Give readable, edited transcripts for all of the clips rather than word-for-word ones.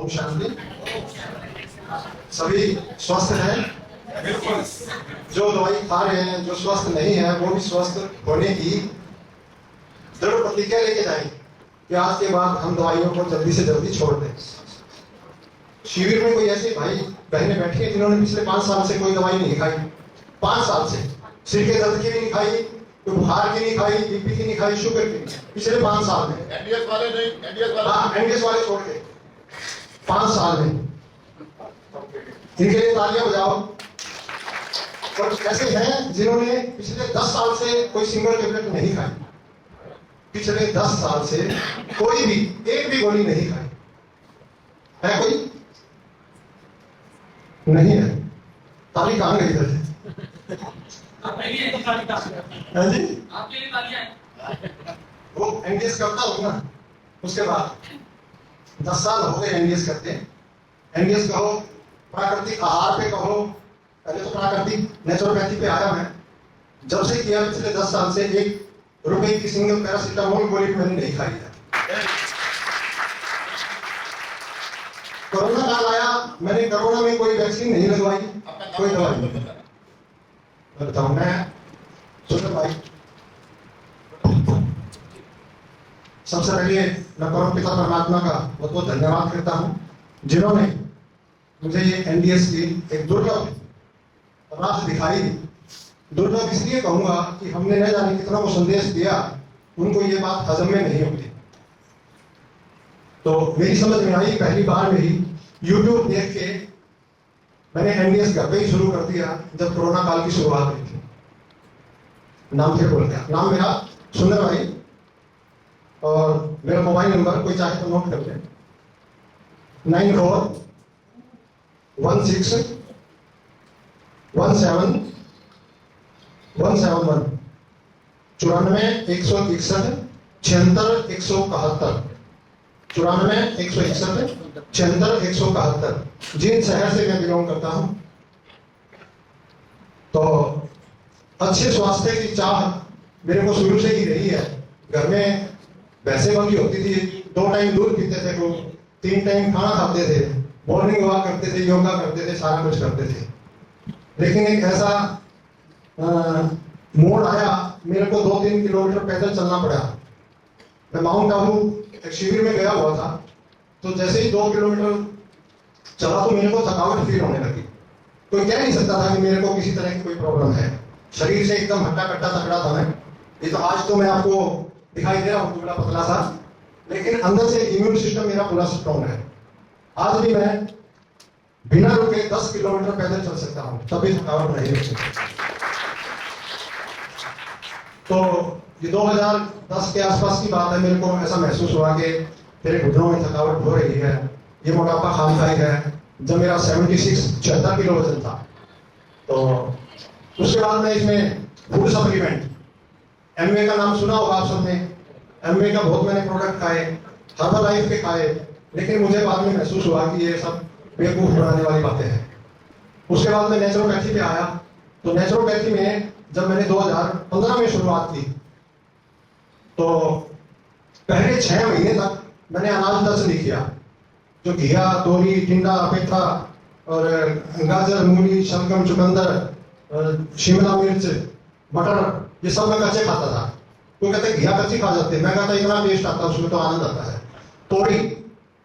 ओम शांति। सभी स्वस्थ हैं? जो दवाई खा रहे हैं, जो स्वस्थ नहीं है, वो भी स्वस्थ होने की दृढ़ प्रतिज्ञा लेके जाएंगे कि आज के बाद हम दवाइयों को जल्दी से जल्दी छोड़ दें। शिविर में कोई ऐसे भाई बहनें बैठी हैं जिन्होंने पिछले 5 साल से कोई दवाई नहीं खाई। 5 साल से सिर के दर्द की भी नहीं खाई, कोई बुखार की नहीं खाई, बीपी की नहीं खाई, शुगर की नहीं, पिछले 5 साल में। एनडीएस वाले नहीं, एनडीएस वाले छोड़ के 5 साल में। इनके लिए तालियां बजाओ। और ऐसे हैं जिन्होंने पिछले 10 साल से कोई सिंगल टेबलेट नहीं खाई, पिछले 10 साल से कोई भी एक भी गोली नहीं खाई है। कोई नहीं है? ताली कहां गई इधर से? हाँ जी, आपके लिए तालियां। वो एनडीएस करता हूँ ना, उसके बाद 10 साल हो गए एनडीएस करते। एनडीएस कहो, प्राकृतिक आहार पे कहो, पहले तो प्राकृतिक नेचुरोपैथी पे आया मैं। जब से किया पिछले 10 साल से 1 रुपए की सिंगल पैरासिटामोल गोली मैंने नहीं खाई है। कोरोना काल आया, मैंने कोरोना में कोई वैक्सीन नहीं लगवाई, कोई दवाई नहीं। बताऊं मैं सुन भाई, सबसे पहले मैं परम पिता परमात्मा का बहुत बहुत धन्यवाद करता हूं जिन्होंने मुझे ये एनडीएस की एक दुर्लभ राह दिखाई। दुर्लभ इसलिए कहूंगा कि हमने न जाने कितना वो संदेश दिया, उनको ये बात हजम में नहीं होती। तो मेरी समझ में आई, पहली बार में ही यूट्यूब देख के मैंने एनडीएस घर पे ही शुरू कर दिया जब कोरोना काल की शुरुआत हुई थी। नाम फिर बोल गया, नाम मेरा सुंदर भाई, और मेरा मोबाइल नंबर कोई चाहे तो नोट कर ले, 9416 17 171 94 161 76 171 94 161 76 171। जिन शहर से मैं बिलोंग करता हूं, तो अच्छे स्वास्थ्य की चाह मेरे को शुरू से ही रही है। घर में भैंसे बंधी होती थी, 2 टाइम दूध पीते थे लोग, 3 टाइम खाना खाते थे, मॉर्निंग वॉक करते थे, योगा करते थे, सारा कुछ करते थे। लेकिन एक ऐसा मोड़ आया, मेरे को 2-3 किलोमीटर पैदल चलना पड़ा। मैं माउंट आबू एक शिविर में गया हुआ था, तो जैसे ही 2 किलोमीटर चला तो मेरे को थकावट फील होने लगी। कोई कह नहीं सकता था कि मेरे को किसी तरह की कोई प्रॉब्लम है। शरीर से एकदम हट्टा कट्टा तगड़ा था मैं। ये तो आज तो मैं आपको दिखाई दे रहा हूँ टुकड़ा पतला सा, लेकिन अंदर से इम्यून सिस्टम मेरा पूरा स्ट्रॉन्ग है। आज भी मैं बिना रुके 10 किलोमीटर पैदल चल सकता हूँ, तभी थकावट नहीं होती। तो ये 2010 के आसपास की बात है, मेरे को ऐसा महसूस हुआ कि मेरे घुटनों में थकावट हो रही है, ये मोटापा खामखाई है। जब मेरा 76 किलो वजन था, तो उसके बाद मैं इसमें फूड सप्लीमेंट, एमवे का नाम सुना होगा आप सबने। एमवे का बहुत मैंने प्रोडक्ट खाए, हर्बल लाइफ के खाए, लेकिन मुझे बाद में महसूस हुआ कि ये सब बेवकूफ बनाने वाली बातें हैं। उसके बाद मैं नेचुरोपैथी पे आया। तो नेचुरोपैथी में जब मैंने 2015 में शुरुआत की, तो पहले 6 महीने तक मैंने अनाज टच नहीं किया। जो घिया, तोरी, टिंडा, पेठा और गाजर, मूली, शलगम, चुकंदर, शिमला मिर्च, मटर, ये सब मैं कच्चे खाता था। तो कहते घिया कच्ची खा जाते, मैं कहता इतना टेस्ट आता है उसमें, तो आनंद आता है।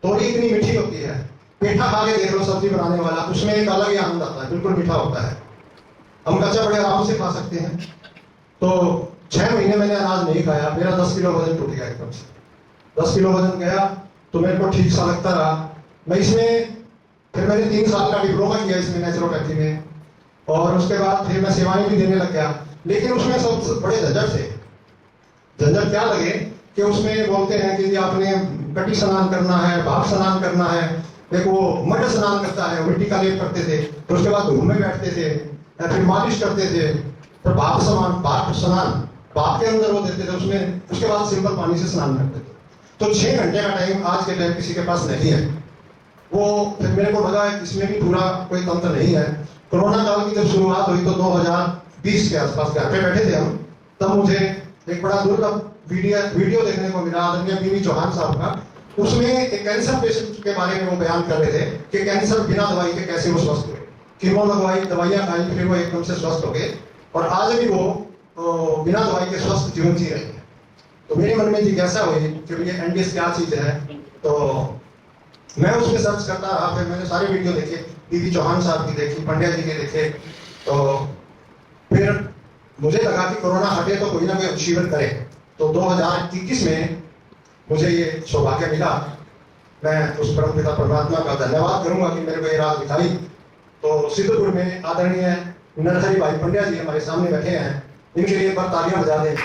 तोरी इतनी मीठी होती है। पेठा खा के देख लो, सब्जी बनाने वाला, उसमें एक अलग ही आनंद आता है, बिल्कुल मीठा होता है। हम कच्चा बड़े आराम से खा सकते हैं। तो 6 महीने मैंने अनाज नहीं खाया, मेरा 10 किलो वजन टूट गया एकदम से। 10 किलो वजन गया तो मेरे को ठीक सा लगता रहा। मैं इसमें फिर मैंने 3 साल का डिप्लोमा किया इसमें नेचुरोपैथी में, और उसके बाद फिर मैं सेवाएं भी देने लग गया। लेकिन उसमें सबसे बड़े झंझट थे। झंझट क्या लगे कि उसमें बोलते हैं कि आपने कटी स्नान करना है, भाप स्नान करना है। देखो वो मड स्नान करता है, मिट्टी का लेप करते थे, तो उसके बाद धूप में बैठते थे, फिर मालिश करते थे, फिर भाप स्नान भाप के अंदर वो देते थे उसमें, उसके बाद सिंपल पानी से स्नान करते थे। तो 6 घंटे का टाइम आज के टाइम किसी के पास नहीं है। वो फिर मेरे को लगा इसमें भी पूरा कोई तंत्र नहीं है। कोरोना काल की जब शुरुआत हुई तो 2020 के आसपास घर पे बैठे थे हम, तब मुझे एक बड़ा दुर्लभ वीडियो देखने को मिला आदरणीय बीवी चौहान साहब का, उसमें एक कैंसर पेशेंट के बारे में वो बयान कर रहे थे कि कैंसर बिना दवाई के कैसे वो स्वस्थ हुए, कीमो लगवाई, दवाइयां खाई, फिर वो एकदम से स्वस्थ हो गए और आज भी वो बिना दवाई के स्वस्थ जीवन जी रहे हैं। तो मेरे मन में जिज्ञासा हुई कि ये एनडीएस क्या चीज है। तो मैं उसमें सर्च करता रहा, फिर मैंने सारे वीडियो देखे, पीवी चौहान साहब की देखी, पंड्या जी के देखे। तो फिर मुझे लगा कि कोरोना हटे तो कोई ना कोई शिविर करे। तो 2021 में मुझे ये सौभाग्य मिला। मैं उस परमपिता परमात्मा का धन्यवाद करूंगा कि मेरे को ये राह दिखाई। तो सिद्धपुर में आदरणीय नरहरि भाई पंड्या जी हमारे सामने बैठे हैं, इनके लिए एक बार तालियां बजा दें।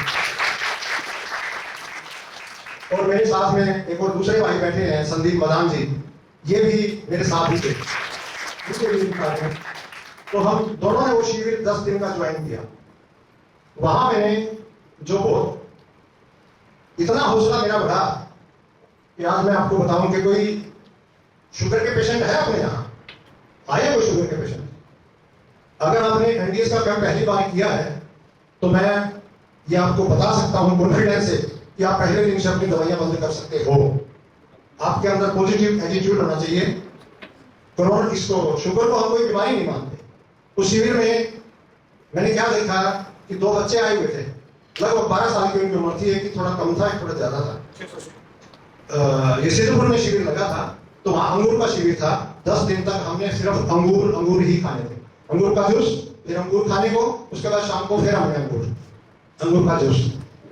और मेरे साथ में एक और दूसरे भाई बैठे हैं, संदीप मदान जी, ये भी मेरे साथ ही थे। इसके लिए तो हम दोनों ने वो शिविर 10 दिन का ज्वाइन किया। वहां मैंने जो इतना हौसला मेरा बढ़ा कि आज मैं आपको बताऊं कि कोई शुगर के पेशेंट है अपने यहाँ, आए कोई शुगर के पेशेंट? अगर आपने एनडीएस का कैंप पहली बार किया है तो मैं ये आपको बता सकता हूं कॉन्फिडेंस से कि आप पहले दिन से अपनी दवाइयां बंद कर सकते हो। आपके अंदर पॉजिटिव एटीट्यूड होना चाहिए। कोरोना इसको शुगर को हम कोई बीमारी नहीं मानते। उस शिविर में मैंने क्या देखा कि 2 बच्चे आए हुए थे, लगभग 12 साल की उनकी उम्र थी, एक थोड़ा कम था, एक थोड़ा ज्यादा था। ये सिद्धपुर में शिविर लगा था, तो वहां अंगूर का शिविर था। 10 दिन तक हमने सिर्फ अंगूर ही खाने थे, अंगूर का जूस, फिर अंगूर खाने को, उसके बाद शाम को फिर हमने अंगूर का जूस,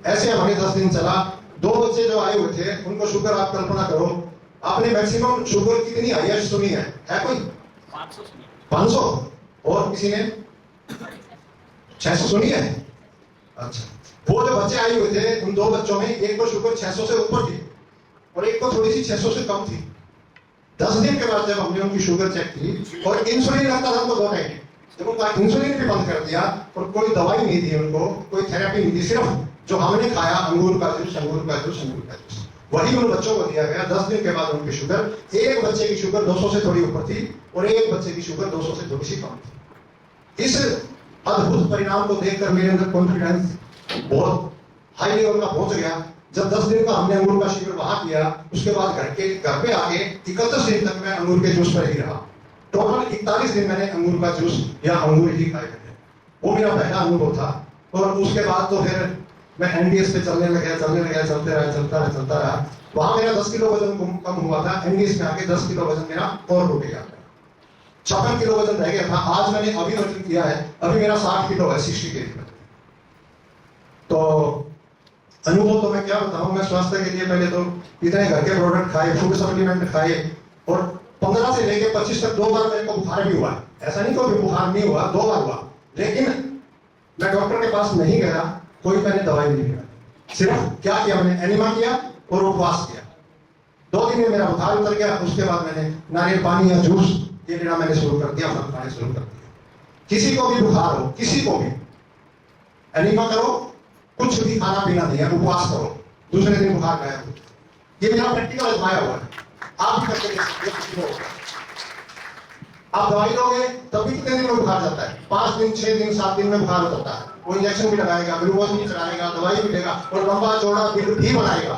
ऐसे हमारे 10 दिन चला। 2 बच्चे जो आए हुए थे उनको शुगर, आप कल्पना करो, आपने मैक्सिमम शुगर कितनी हाईएस्ट सुनी है कोई? 500 और किसी ने 600 सुनी है? अच्छा, वो जो बच्चे आए हुए थे उन 2 बच्चों में एक को शुगर 600 से ऊपर थी और एक को थोड़ी सी 600 से कम थी। 10 दिन के बाद जब हमने उनकी शुगर चेक की और इंसुलिन लगता था उनको 2 टाइम, जब उनका इंसुलिन भी बंद कर दिया और कोई दवाई नहीं दी उनको, कोई थेरेपी नहीं दी, सिर्फ जो हमने खाया अंगूर का जूस, वही उन बच्चों को दिया गया। 10 दिन के बाद उनकी शुगर, एक बच्चे की शुगर 200 से थोड़ी ऊपर थी और एक बच्चे की शुगर 200 से थोड़ी सी कम थी। इस अद्भुत परिणाम को देखकर मेरे अंदर कॉन्फिडेंस बहुत हाई लेवल का पहुंच गया। जब 10 दिन का हमने अंगूर का शिविर वहां किया, उसके बाद घर पे आके 31 दिन तक मैं अंगूर के जूस पर ही रहा। टोटल 41 दिन मैंने अंगूर का जूस या अंगूर ही खाए थे। वो मेरा पहला अनुभव था। और उसके बाद तो फिर मैं एनडीएस पे चलने लगा, चलता रहा। वहां मेरा 10 किलो वजन कम हुआ था, एनडीएस में आके 10 किलो वजन मेरा और रुक गया, 56 किलो वजन रह गया था। आज मैंने अभी वजन किया है, अभी मेरा 60 किलो है, 60 केजी। तो अनुभव तो मैं क्या बताऊं, मैं स्वास्थ्य के लिए पहले तो इतने घर के प्रोडक्ट खाए, फूड सप्लीमेंट खाए और 15 से लेकर 25 तक 2 बार मेरे को बुखार भी हुआ। ऐसा नहीं कोई बुखार नहीं हुआ, 2 बार हुआ, लेकिन मैं डॉक्टर के पास नहीं गया, कोई मैंने दवाई नहीं लिया। सिर्फ क्या किया, मैंने एनिमा किया और उपवास किया। 2 दिन में मेरा बुखार उतर गया। उसके बाद मैंने नारियल पानी या जूस ये लेना मैंने शुरू कर दिया, फल खाने शुरू कर दिया। किसी को भी बुखार हो, किसी को भी एनिमा करो, कुछ भी खाना पीना नहीं है, उपवास करो, दूसरे दिन बुखार गायब। ये मेरा प्रैक्टिकल आजमाया हुआ है, आप भी करके देख सकते हो। आप दवाई लोगे तब भी कितने दिन में बुखार जाता है? 5 दिन, 6 दिन, 7 दिन में बुखार उतरता है। वो इंजेक्शन भी लगाएगा, ग्लूकोज भी चलाएगा, दवाई भी देगा और लंबा चौड़ा बिल भी बनाएगा।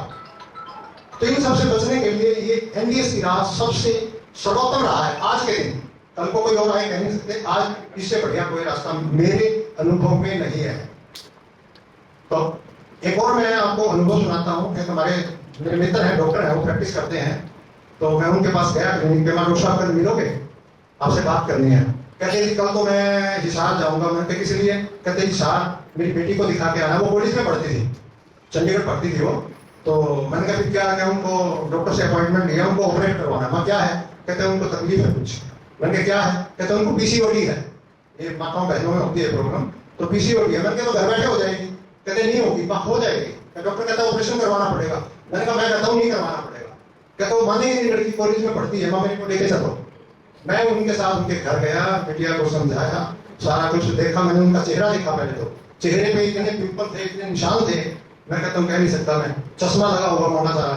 तो इन सबसे बचने के लिए ये एनडीएस की राह सबसे सर्वोत्तम रहा है आज के दिन। कल को कोई और आए कह नहीं सकते, आज इससे बढ़िया कोई रास्ता मेरे अनुभव में नहीं है। तो एक और मैं आपको अनुभव सुनाता हूँ। एक हमारे मेरे मित्र हैं, डॉक्टर हैं, वो प्रैक्टिस करते हैं। तो मैं उनके पास गया क्लिनिक पे, मैं डॉक्टर साहब कल मिलोगे, आपसे बात करनी है। कहते हैं कल तो मैं हिसार जाऊंगा। मैंने कहा किस लिए? कहते हैं हिसार मेरी बेटी को दिखा के आना, वो कॉलेज में पढ़ती थी, चंडीगढ़ पढ़ती थी वो। तो मैंने कहा फिर क्या है, उनको डॉक्टर से अपॉइंटमेंट लिया, उनको ऑपरेट करवाना। मैं क्या है? कहते हैं उनको तकलीफ है कुछ। मैंने कहा क्या है? कहते हैं उनको पीसीओडी है, ये माताओं बहनों में होती है प्रॉब्लम, तो पीसीओडी है। मैंने कहा तो घर बैठे हो जाएगी? कहते नहीं होगी, हो जाएगी। डॉक्टर कहता है ऑपरेशन करवाना पड़ेगा। मैंने कहा मैं कहता हूँ नहीं करवाना पड़ेगा। कहता वो मानेगी नहीं, लड़की कॉलेज में पढ़ती है, मेरे को लेके चलो। मैं उनके साथ उनके घर गया, बिटिया को समझाया, सारा कुछ देखा। मैंने उनका चेहरा देखा, पहले तो चेहरे पे इतने पिंपल थे, इतने निशान थे, मैं कहता हूँ कह नहीं सकता। मैं चश्मा लगा हुआ मोटा सारा।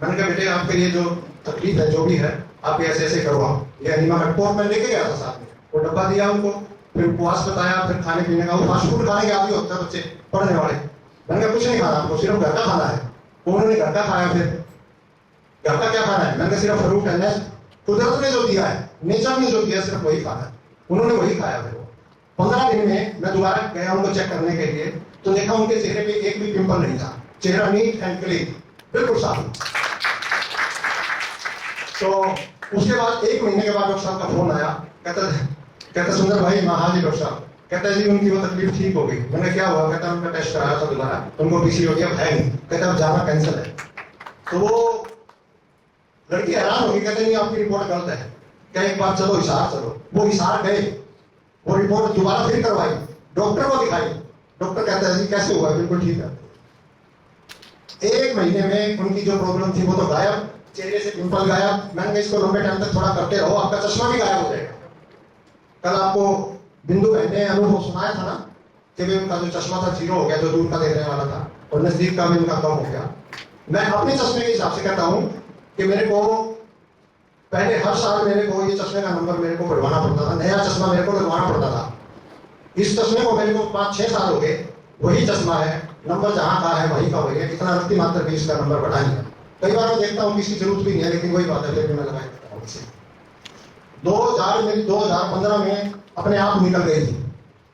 मैंने कहा बेटे आपके लिए जो तकलीफ है, जो भी है, आप ऐसे ऐसे करवाओ। ये अनिमा का रिपोर्ट मैं लेके गया था साथ में, वो डब्बा दिया उनको, फिर उपवास बताया, फिर खाने पीने का। वो फास्ट फूड खाने के आदि होता है बच्चे पढ़ने वाले। मैंने कहा कुछ नहीं खाना आपको, सिर्फ घर का खाना है। उन्होंने घर का खाया। फिर घर का क्या खाना है? मैंने कहा सिर्फ फ्रूट है, कुदरत ने जो दिया है, नेचर ने जो दिया है, सिर्फ वही खाना है। उन्होंने वही खाया फिर वो 15 दिन में मैं दोबारा गया उनको चेक करने के लिए, तो देखा उनके चेहरे पे एक भी पिंपल नहीं था, चेहरा नीट एंड क्लीन, बिल्कुल साफ। तो उसके बाद 1 महीने के बाद डॉक्टर साहब का फोन आया, कहता सुंदर भाई, हाँ जी डॉक्टर साहब। कहता जी उनकी वो तकलीफ ठीक हो गई। मैंने क्या हुआ? कहता उनका टेस्ट कराया था दोबारा, उनको पीसीओडी अब है नहीं। कहता अब जाना कैंसिल है। तो वो लड़की हैरान होगी, कहते नहीं आपकी रिपोर्ट गलत है। क्या एक बार चलो हिसार चलो। वो हिसार गए, वो रिपोर्ट दोबारा फिर करवाई, डॉक्टर को दिखाई। डॉक्टर कहता है जी कैसे हुआ? बिल्कुल ठीक है। 1 महीने में उनकी जो प्रॉब्लम थी वो तो गायब, चेहरे से पिंपल गायब। मैंने कहा इसको लंबे टाइम तक थोड़ा करते रहो, आपका चश्मा भी गायब हो जाएगा। कल आपको बिंदु ने अनुभव सुनाया था ना कि भी उनका जो चश्मा था 0 हो गया, जो दूर का देखने वाला था, और नजदीक का भी उनका कम हो गया। मैं अपने चश्मे के हिसाब से कहता हूं कि मेरे को पहले हर साल मेरे को ये चश्मे का नंबर मेरे को बढ़वाना पड़ता था, नया चश्मा मेरे को लगवाना पड़ता था। इस चश्मे को मेरे को 5-6 साल हो गए, वही चश्मा है, नंबर जहां का है वहीं का वही है, इतना रत्ती मात्र भी इसका नंबर बढ़ा नहीं है। कई बार मैं देखता हूँ किसी जरूरत भी नहीं है, लेकिन वही बात है, फिर भी मैं लगाई करता हूँ। 2015 में अपने आप निकल गई थी,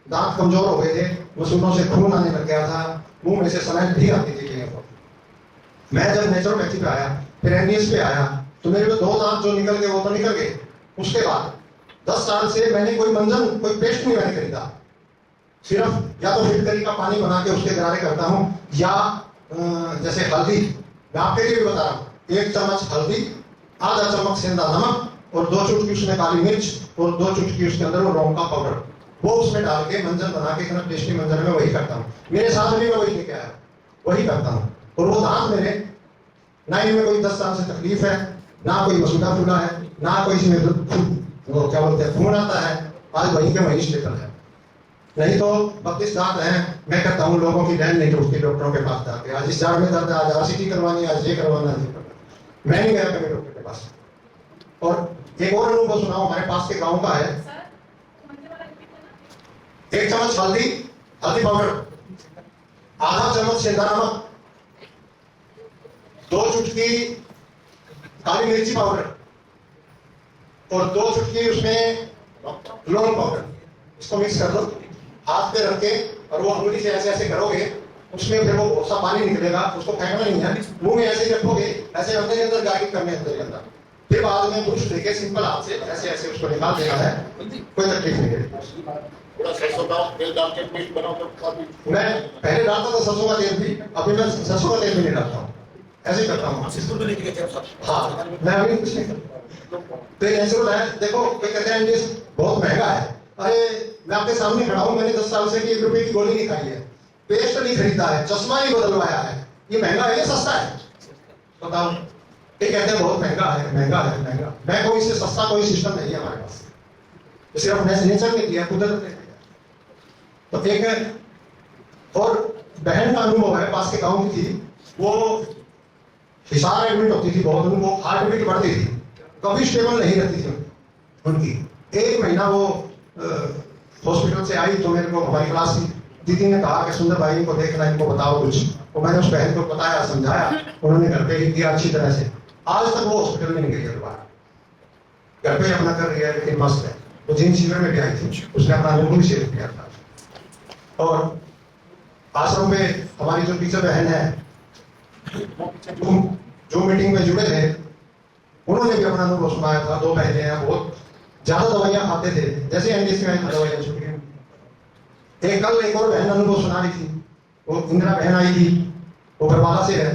दांत कमजोर हो गए थे, मसूड़ों से खून आने लग गया था, मुंह में से स्मेल भी आती थी। मैं जब नेचुरोपैथी पे आया, फिर एनडीएस पे आया, तो मेरे 2 दांत जो निकल गए वो तो निकल गए। उसके बाद 10 साल से मैंने कोई मंजन, कोई पेस्ट नहीं मैंने खरीदा, सिर्फ या तो फिटकरी का पानी बना के उसके गरारे करता हूँ, या जैसे हल्दी, मैं आपके लिए भी बता रहा हूँ, 1 चम्मच हल्दी, आधा चम्मच सेंधा नमक और 2 चुटकी उसमें काली मिर्च और 2 चुटकी उसके अंदर वो लौंग का पाउडर, वो उसमें डाल के मंजन बना के इतना टेस्टी मंजन में वही करता हूँ। मेरे साथ भी मैं वही लेके आया, वही करता हूँ। और वो दांत मेरे, ना इनमें कोई 10 साल से तकलीफ है, ना कोई मसूदा फूला है, ना कोई इसमें वो क्या बोलते हैं खून आता है, आज वहीं के वहीं स्टेबल है। नहीं तो 32 दांत हैं, मैं कहता हूँ लोगों की लाइन नहीं टूटती डॉक्टरों के पास जाके, आज इस जाड़ में दर्द है, आज आरसीटी करवानी है, आज ये करवाना है। मैं नहीं गया कभी डॉक्टर के पास। और एक और अनुभव सुनाओ, हमारे पास के गांव का है। 1 चम्मच हल्दी पाउडर, आधा चम्मच सेंधा नमक, 2 चुटकी काली मिर्ची पाउडर और 2 चुटकी उसमें लौंग पाउडर, इसको मिक्स कर दो, हाथ पे रख के, और वो अंगुली से ऐसे ऐसे करोगे, उसमें फिर वो बहुत सा पानी निकलेगा, उसको फेंकना नहीं है, मुंह में ऐसे ही रखोगे, ऐसे अंदर के अंदर गार्गिल करने अंदर के अंदर, फिर बाद में कुछ देखे सिंपल हाथ से ऐसे ऐसे उसको निकाल देना है, कोई तकलीफ नहीं है। सरसों का तेल डाल के पेस्ट बनाओ तो काफी। मैं पहले डालता था सरसों का तेल भी, अभी मैं सरसों का तेल भी नहीं डालता हूँ, ऐसे ही करता हूँ। स्कूल में लेके गए थे आप सब? हाँ, मैं अभी कुछ नहीं करता। तो ये नेचुरल है। देखो कोई कहते हैं ये बहुत महंगा है, अरे मैं आपके सामने खड़ा हूँ, मैंने 10 साल से 1 रुपए की गोली नहीं खाई है, पेस्ट नहीं खरीदा है, चश्मा नहीं बदलवाया है, ये महंगा है या सस्ता है? बताओ। ये कहते हैं बहुत महंगा है, महंगा है, महंगा। मैं कोई से सस्ता कोई सिस्टम नहीं है हमारे पास, सिर्फ नेचर ने दिया, कुदरत ने दिया। तो एक और बहन का अनुभव है, पास के गांव की थी, वो हिसार एडमिट होती थी बहुत, उनको हार्ट बीट बढ़ती थी, कभी स्टेबल नहीं रहती थी उनकी। 1 महीना वो हॉस्पिटल से आई तो मेरे को हमारी क्लास की दीदी ने कहा कि सुंदर भाई इनको देखना, इनको बताओ कुछ। तो मैंने उस बहन को बताया, समझाया, उन्होंने घर पे ही किया अच्छी तरह से। आज तक वो हॉस्पिटल में नहीं गई है दोबारा, घर पे अपना कर रही है, लेकिन मस्त है। वो जिन शिविर में भी आई थी, उसने अपना अनुभव शेयर किया था। और आश्रम में हमारी जो टीचर बहन है, जो मीटिंग में जुड़े थे, उन्होंने भी अपना अनुभव सुनाया था। 2 बहनें हैं, बहुत ज्यादा दवाइयां खाते थे, जैसे एनडीएस में आई थी दवाइयां छूट गई। एक और बहन अनुभव सुना रही थी, वो इंदिरा बहन आई थी, वो बरवाला से है,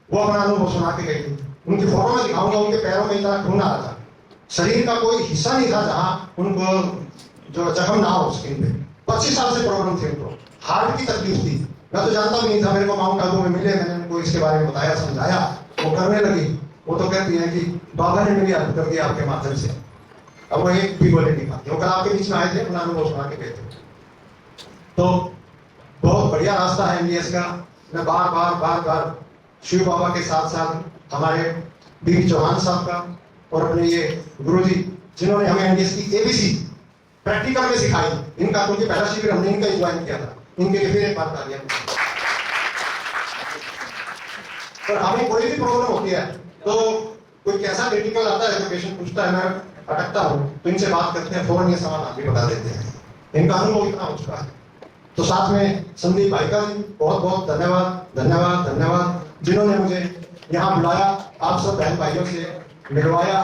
वो अपना अनुभव सुना के गई थी। उनकी फोटो में दिखाऊंगा, उनके पैरों में इतना खून आ रहा था, शरीर का कोई हिस्सा नहीं था जहां उनको जो जख्म ना हो स्किन पे। 25 साल से प्रॉब्लम थी उनको, हार्ट की तकलीफ थी। मैं तो जानता भी नहीं था, मेरे को माउंट आबू में मिले, मैंने उनको इसके बारे में बताया, समझाया, वो करने लगी। वो तो कहती है कि बाबा ने मेरी हेल्प कर दिया आपके माध्यम से। अब वो एक भी गोली नहीं खाती। वो कल आपके बीच में आए थे, अपना अनुभव सुना के गए थे। तो बहुत बढ़िया रास्ता है एमडीएस का। मैं बार बार शिव बाबा के साथ साथ हमारे बीर चौहान साहब का और अपने ये गुरुजी जिन्होंने हमें एमडीएस की एबीसी प्रैक्टिकल में सिखाई, इनका, क्योंकि पहला शिविर हमने इनका ज्वाइन किया था, इनके लिए फिर एक बार कर दिया। और हमें कोई भी प्रॉब्लम होती है तो कोई कैसा क्रिटिकल आता है तो पेशेंट पूछता है, मैं अटकता हूँ, तो इनसे बात करते हैं, फौरन ये सामान आगे बढ़ा देते हैं। इनका अनुभव इतना हो चुका है। तो साथ में संदीप भाई का भी बहुत बहुत धन्यवाद धन्यवाद धन्यवाद, जिन्होंने मुझे यहाँ बुलाया, आप सब बहन भाइयों से मिलवाया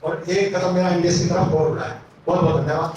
और एक कदम मेरा इंडिया की तरफ और बढ़ाया। बहुत बहुत धन्यवाद।